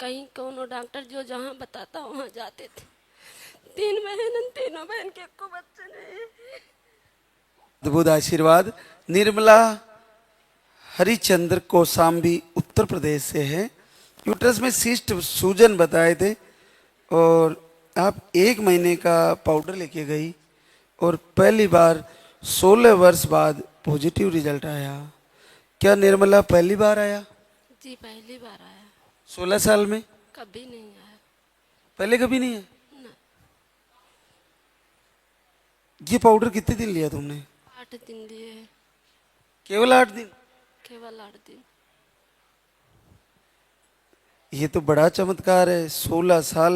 कहीं कोनो डॉक्टर जो जहाँ बताता वहाँ जाते थे। 3 बहन, तीनों बहन के को बच्चे नहीं। अद्भुत आशीर्वाद। निर्मला हरिचंद्र कोसाम्बी उत्तर प्रदेश से है। यूट्रस में सिस्ट सूजन बताए थे और आप 1 महीने का पाउडर लेके गई और पहली बार 16 वर्ष बाद पॉजिटिव रिजल्ट आया। क्या निर्मला पहली बार आया? जी पहली बार आया। 16 साल में कभी नहीं आया। पहले कभी नहीं है? ना। ये पाउडर कितने दिन लिया तुमने? 8 दिन लिए। केवल 8 दिन? केवल 8 दिन। ये तो बड़ा चमत्कार है। 16 साल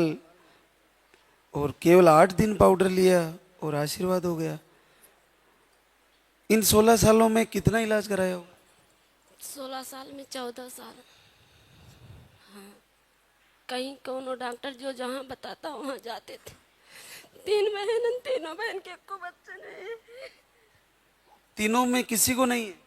और केवल 8 दिन पाउडर लिया और आशीर्वाद हो गया। इन 16 सालों में कितना इलाज कराया हो? 16 साल में 14 साल। हाँ, कहीं कोनो डॉक्टर जो जहाँ बताता वहाँ जाते थे। 3 बहन, तीनों बहन के को बच्चे नहीं। तीनों में किसी को नहीं है?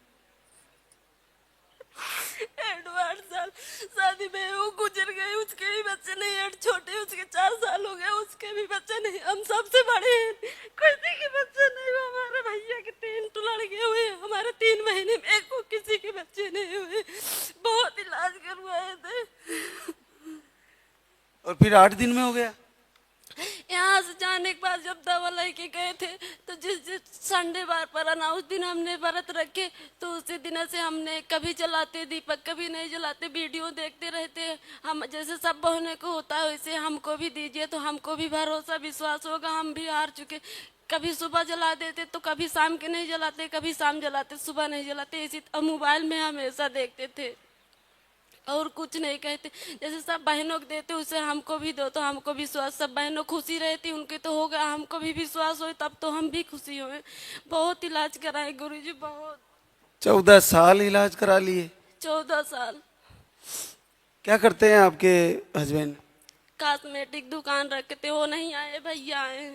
8 साल शादी में वो गुजर गए, उसके भी बच्चे नहीं। 8 छोटे, उसके 4 साल हो गए, उसके भी बच्चे नहीं। हम सबसे बड़े हैं, किसी के बच्चे नहीं। वो हमारे भैया के 3 लड़के हुए, हमारे 3 महीने में एक को किसी के बच्चे नहीं हुए। बहुत इलाज करवाए थे। और फिर 8 दिन में हो गया? यहाँ से जाने के बाद जब दवा लेके गए थे तो जिस संडे बार पर ना उस दिन हमने व्रत रखे, तो उसी दिन से हमने कभी जलाते दीपक, कभी नहीं जलाते, वीडियो देखते रहते। हम जैसे सब बहनों को होता है वैसे हमको भी दीजिए तो हमको भी भरोसा विश्वास होगा। हम भी हार चुके। कभी सुबह जला देते तो कभी शाम के नहीं जलाते, कभी शाम जलाते, सुबह नहीं जलाते। इसी मोबाइल में हमेशा देखते थे और कुछ नहीं कहते। जैसे सब बहनों को देते उसे हमको भी दो तो हमको विश्वास। सब बहनों खुशी रहती उनके तो हो गया, हमको भी विश्वास हो तब तो हम भी खुशी हुए। बहुत इलाज कराए गुरुजी, बहुत। 14 साल इलाज करा लिए? 14 साल। क्या करते हैं आपके हस्बैंड? कॉस्मेटिक दुकान रखते, वो नहीं आए, भैया आए।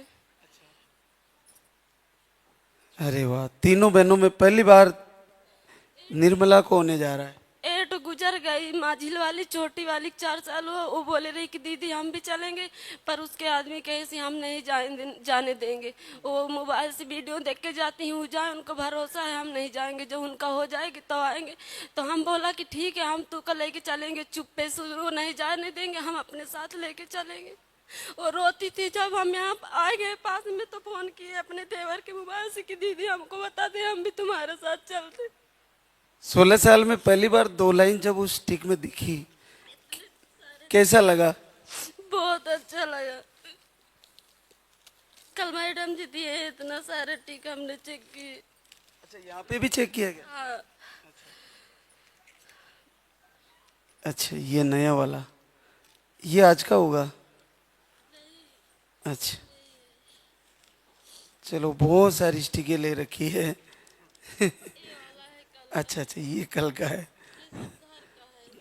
अरे वाह, तीनों बहनों में पहली बार निर्मला को होने जा रहा है। 8 गुजर गई, माझिल वाली छोटी वाली 4 साल हुआ। वो बोले रही कि दीदी हम भी चलेंगे, पर उसके आदमी कहे से हम नहीं जाने देंगे। वो मोबाइल से वीडियो देख के जाती हूँ, जाए उनको भरोसा है हम नहीं जाएंगे, जब उनका हो जाएगी तो आएंगे। तो हम बोला कि ठीक है हम तू का लेके चलेंगे, चुप्पे से वो नहीं जाने देंगे, हम अपने साथ लेके चलेंगे। और रोती थी जब हम यहाँ आ गए पास में तो फोन किए अपने देवर के मोबाइल से कि दीदी हमको बता दे, हम भी तुम्हारे साथ चलते। 16 साल में पहली बार 2 लाइन जब उस स्टिक में दिखी, कैसा लगा? बहुत अच्छा लगा। कल मैडम जी दिए इतना सारे टिक हमने चेक किए। अच्छा, यहाँ पे भी चेक किया गया? हाँ। अच्छा, ये नया वाला, ये आज का होगा? अच्छा, चलो बहुत सारी स्टिकें ले रखी है। अच्छा अच्छा, ये कल का है।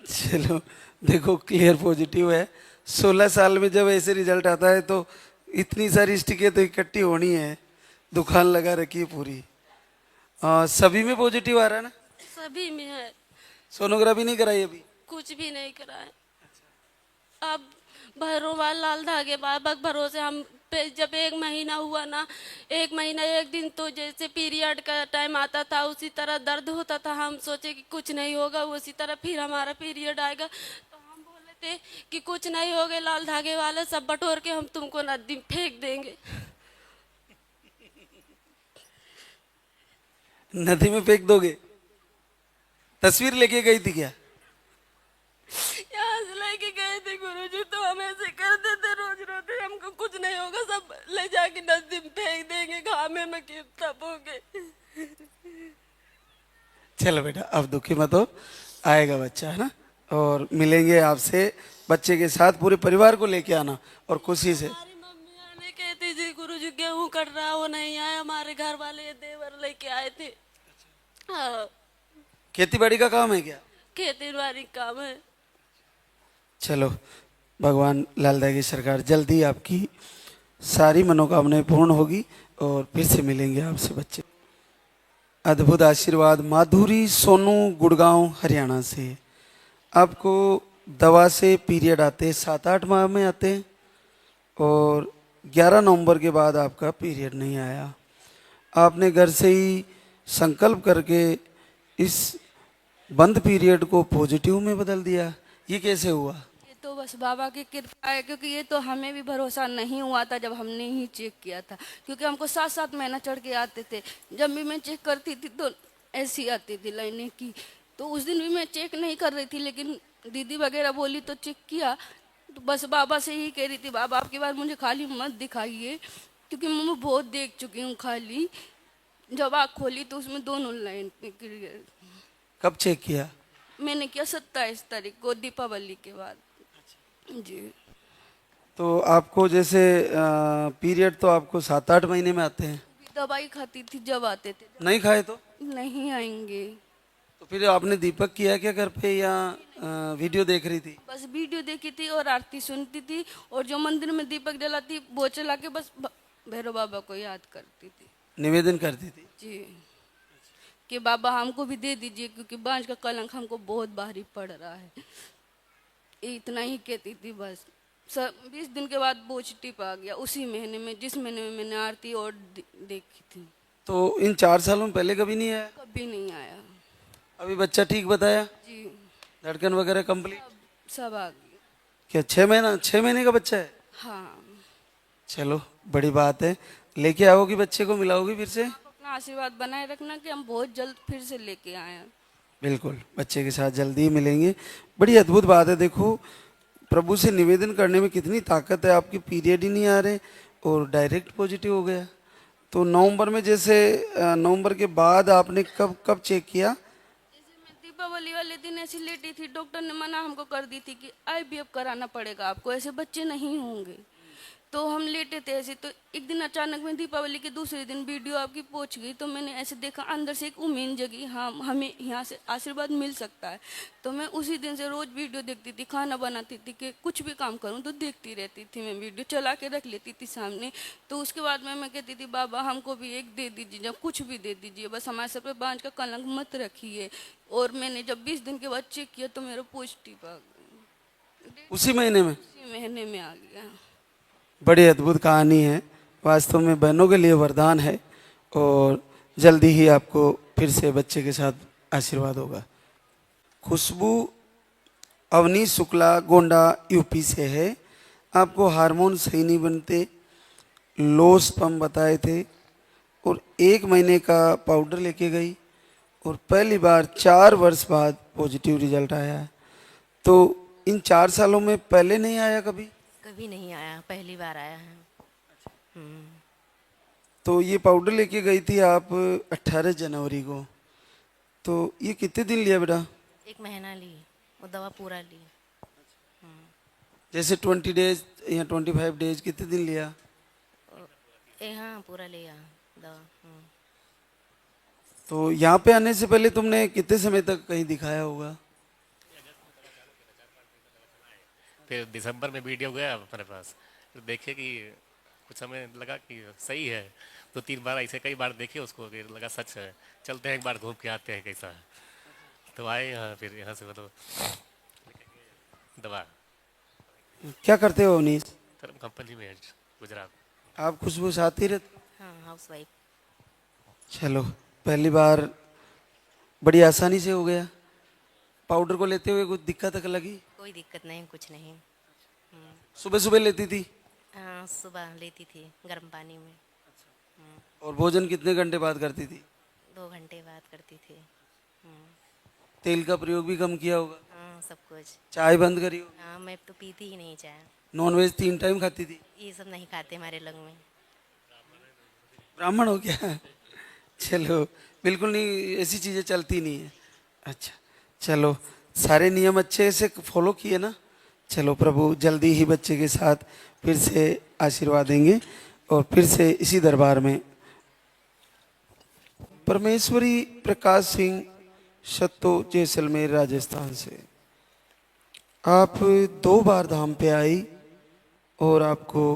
चलो देखो, क्लियर पॉजिटिव है। 16 साल में जब ऐसे रिजल्ट आता है तो इतनी सारी स्टिकें तो इकट्ठी होनी है। दुकान लगा रखी है पूरी। सभी में पॉजिटिव आ रहा है ना? सभी में है। सोनोग्राफी नहीं कराई अभी? कुछ भी नहीं कराए। अब भैरोवाल लाल धागे बाबा भरोसे हम पे जब 1 महीना हुआ ना, 1 महीना 1 दिन तो जैसे पीरियड का टाइम आता था उसी तरह दर्द होता था। हम सोचे कि कुछ नहीं होगा, उसी तरह फिर हमारा पीरियड आएगा। तो हम बोले थे कि कुछ नहीं होगा, लाल धागे वाले सब बटोर के हम तुमको नदी में फेंक देंगे। नदी में फेंक दोगे? तस्वीर लेके गई थी क्या? यहाँ से लेके गए थे गुरुजी, तो हम ऐसे करते थे रोज रोते, हमको कुछ नहीं होगा, सब ले जाके नदी में फेंक देंगे, घामे में कीप तपोगे। चलो बेटा, अब दुखी मत हो, आएगा बच्चा, है ना? और मिलेंगे आपसे, बच्चे के साथ पूरे परिवार को लेके आना और खुशी से। हमारी मम्मी आने कहती थी गुरुजी गेहूं कट रहा, वो नहीं आए। हमारे घर वाले देवर लेके आए थे। हाँ, खेती बाड़ी का काम है क्या? खेती बाड़ी काम है। चलो, भगवान लालदा की सरकार जल्दी आपकी सारी मनोकामनाएं पूर्ण होगी और फिर से मिलेंगे आपसे बच्चे। अद्भुत आशीर्वाद। माधुरी सोनू, गुड़गांव हरियाणा से। आपको दवा से पीरियड आते हैं 7-8 माह में आते हैं और 11 नवंबर के बाद आपका पीरियड नहीं आया। आपने घर से ही संकल्प करके इस बंद पीरियड को पॉजिटिव में बदल दिया। ये कैसे हुआ? ये तो बस बाबा की कृपा है, क्योंकि ये तो हमें भी भरोसा नहीं हुआ था जब हमने ही चेक किया था, क्योंकि हमको 7-7 महीना चढ़ के आते थे। जब भी मैं चेक करती थी तो ऐसी आती थी लाइनें की। तो उस दिन भी मैं चेक नहीं कर रही थी, लेकिन दीदी वगैरह बोली तो चेक किया। तो बस बाबा से ही कह रही थी, बाबा आपकी बार मुझे खाली मत दिखाइए, क्योंकि मैं बहुत देख चुकी हूँ खाली। जब आँख खोली तो उसमें दोनों लाइन निकल गए। कब चेक किया? मैंने किया 27 तारीख को, दीपावली के बाद। जी। तो आपको जैसे पीरियड तो आपको 7-8 महीने में आते हैं, दवाई खाती थी जब आते थे। नहीं खाए तो? नहीं आएंगे। तो फिर आपने दीपक किया क्या घर पे या वीडियो देख रही थी? बस वीडियो देखी थी और आरती सुनती थी, और जो मंदिर में दीपक जलाती वो चला के बस भैरव बाबा को याद करती थी। निवेदन करती थी? जी, कि बाबा हमको भी दे दीजिए, क्योंकि बांझ का कलंक हमको बहुत भारी पड़ रहा है। इतना ही कहती थी बस। 20 दिन के बाद पॉजिटिव आ गया, उसी महीने में, जिस महीने में मैंने आरती और देखी थी। तो इन 4 सालों में पहले कभी नहीं आया? कभी नहीं आया। अभी बच्चा ठीक बताया? जी, धड़कन वगैरह कंप्लीट? सब आ गया। क्या 6 महीने का बच्चा है? हाँ। चलो बड़ी बात है। लेके आओगी बच्चे को, मिलाओगी फिर से? आप अपना आशीर्वाद बनाए रखना कि हम बहुत जल्द फिर से लेके आए हैं। बिल्कुल, बच्चे के साथ जल्दी ही मिलेंगे। बड़ी अद्भुत बात है। देखो प्रभु से निवेदन करने में कितनी ताकत है। आपके पीरियड ही नहीं आ रहे और डायरेक्ट पॉजिटिव हो गया। तो नवंबर में, जैसे नवंबर के बाद आपने कब कब चेक किया? जैसे मैं दीपावली वाले दिन ऐसी लेटी थी, डॉक्टर ने मना हमको कर दी थी कि IVF कराना पड़ेगा आपको, ऐसे बच्चे नहीं होंगे। तो हम लेटे थे ऐसे, तो एक दिन अचानक में दीपावली के दूसरे दिन वीडियो आपकी पहुंच गई, तो मैंने ऐसे देखा, अंदर से एक उम्मीद जगी, हाँ हमें यहाँ से आशीर्वाद मिल सकता है। तो मैं उसी दिन से रोज वीडियो देखती थी, खाना बनाती थी, कि कुछ भी काम करूँ तो देखती रहती थी। मैं वीडियो चला के रख लेती थी सामने। तो उसके बाद में मैं कहती थी, बाबा हमको भी एक दे दीजिए, जब कुछ भी दे दीजिए, बस हमारे सर पे बांझ का कलंक मत रखिए। और मैंने जब 20 दिन के बाद चेक किया तो मेरा पॉजिटिव आ गया, उसी महीने में? उसी महीने में आ गया। बड़ी अद्भुत कहानी है। वास्तव में बहनों के लिए वरदान है और जल्दी ही आपको फिर से बच्चे के साथ आशीर्वाद होगा। खुशबू अवनी शुक्ला गोंडा यूपी से है। आपको हार्मोन सही नहीं बनते, लो स्पर्म बताए थे और 1 महीने का पाउडर लेके गई और पहली बार 4 वर्ष बाद पॉजिटिव रिजल्ट आया है। तो इन 4 सालों में पहले नहीं आया कभी? कभी नहीं आया, पहली बार आया है। तो ये पाउडर लेके गई थी आप 18 जनवरी को। तो ये कितने दिन लिया बेटा? 1 महीना ली, वो दवा पूरा ली। जैसे 20 डेज या 25 डेज, कितने दिन लिया? हाँ पूरा लिया दवा। तो यहाँ पे आने से पहले तुमने कितने समय तक कहीं दिखाया होगा? फिर दिसंबर में वीडियो गया हमारे पास, फिर देखे कि कुछ समय लगा कि सही है, तो 3 बार ऐसे कई बार देखे उसको, फिर लगा सच है, चलते हैं एक बार घूम के आते हैं कैसा है। तो आए यहाँ, फिर यहाँ से मतलब दवा। क्या करते हो अवनीश? धर्म कंपनी में है गुजरात। आप खुशबू साथ ही रहते? हाँ, हाउस वाइफ। चलो पहली बार बड़ी आसानी से हो गया। पाउडर को लेते हुए कुछ दिक्कत लगी? कोई दिक्कत नहीं, कुछ नहीं। सुबह सुबह लेती थी? हाँ, सुबह लेती थी गर्म पानी में। और भोजन कितने घंटे बाद करती थी? 2 घंटे बाद करती थी। तेल का प्रयोग भी कम किया होगा? हाँ, सब कुछ। चाय बंद करी हो? हाँ, मैं तो पीती ही नहीं चाय। नॉनवेज 3 टाइम खाती थी? ये सब नहीं खाते हमारे लोग में। ब्राह्मण हो गया? चलो बिल्कुल नहीं, ऐसी चीज़ें चलती नहीं है। अच्छा चलो, सारे नियम अच्छे से फॉलो किए ना? चलो प्रभु जल्दी ही बच्चे के साथ फिर से आशीर्वाद देंगे और फिर से इसी दरबार में। परमेश्वरी प्रकाश सिंह सत्तो जैसलमेर राजस्थान से। आप 2 बार धाम पे आई और आपको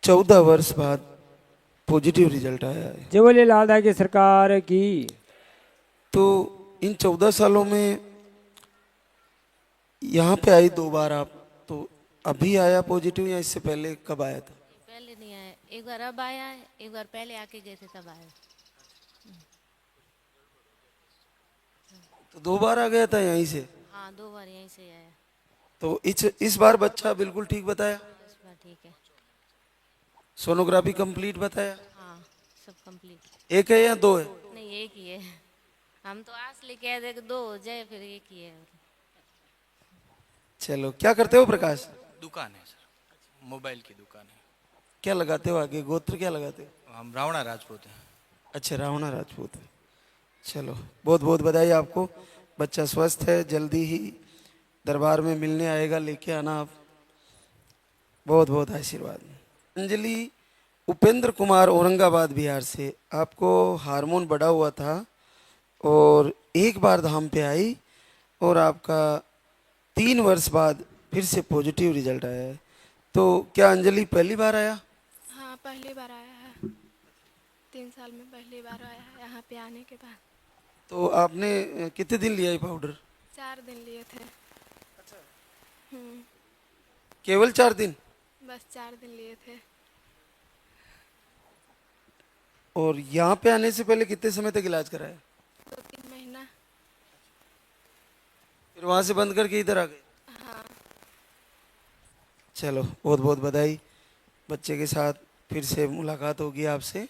14 वर्ष बाद पॉजिटिव रिजल्ट आया है। जय बोले लालदा की सरकार की। तो इन 14 सालों में यहाँ पे आई 2 बार आप, तो अभी आया पॉजिटिव या इससे पहले कब आया था? पहले नहीं आया, एक बार अब आया है, एक बार पहले आके गए थे तब आया। तो 2 बार आ गया था यहीं से। हाँ 2 बार यहीं से आया। तो इस बार बच्चा बिल्कुल ठीक बताया, इस बार ठीक है। सोनोग्राफी कंप्लीट बताया। हाँ सब कंप्लीट। एक है या 2 है? नहीं एक ही है, हम तो आस लेके आए थे कि 2 हो जाए, फिर एक ही है। चलो, क्या करते हो प्रकाश? दुकान है सर, मोबाइल की दुकान है। क्या लगाते हो आगे, गोत्र क्या लगाते हो? हम रावणा राजपूत हैं। अच्छा, रावणा राजपूत है। चलो, बहुत बहुत बधाई आपको, बच्चा स्वस्थ है, जल्दी ही दरबार में मिलने आएगा, लेके आना आप। बहुत बहुत आशीर्वाद। अंजलि उपेंद्र कुमार, औरंगाबाद बिहार से। आपको हार्मोन बढ़ा हुआ था और एक बार धाम पे आई और आपका 3 वर्ष बाद फिर से पॉजिटिव रिजल्ट आया है। तो क्या अंजलि पहली बार आया? हाँ पहली बार आया है, 3 साल में पहली बार आया है यहाँ पे आने के बाद। तो आपने कितने दिन लिया ये पाउडर? 4 दिन लिए थे। केवल 4 दिन? बस 4 दिन लिए थे। और यहाँ पे आने से पहले कितने समय तक इलाज कराया? 2-3 महीना। फिर वहाँ से बंद करके इधर आ गए? हाँ। चलो, बहुत बहुत बधाई, बच्चे के साथ फिर से मुलाकात होगी आपसे।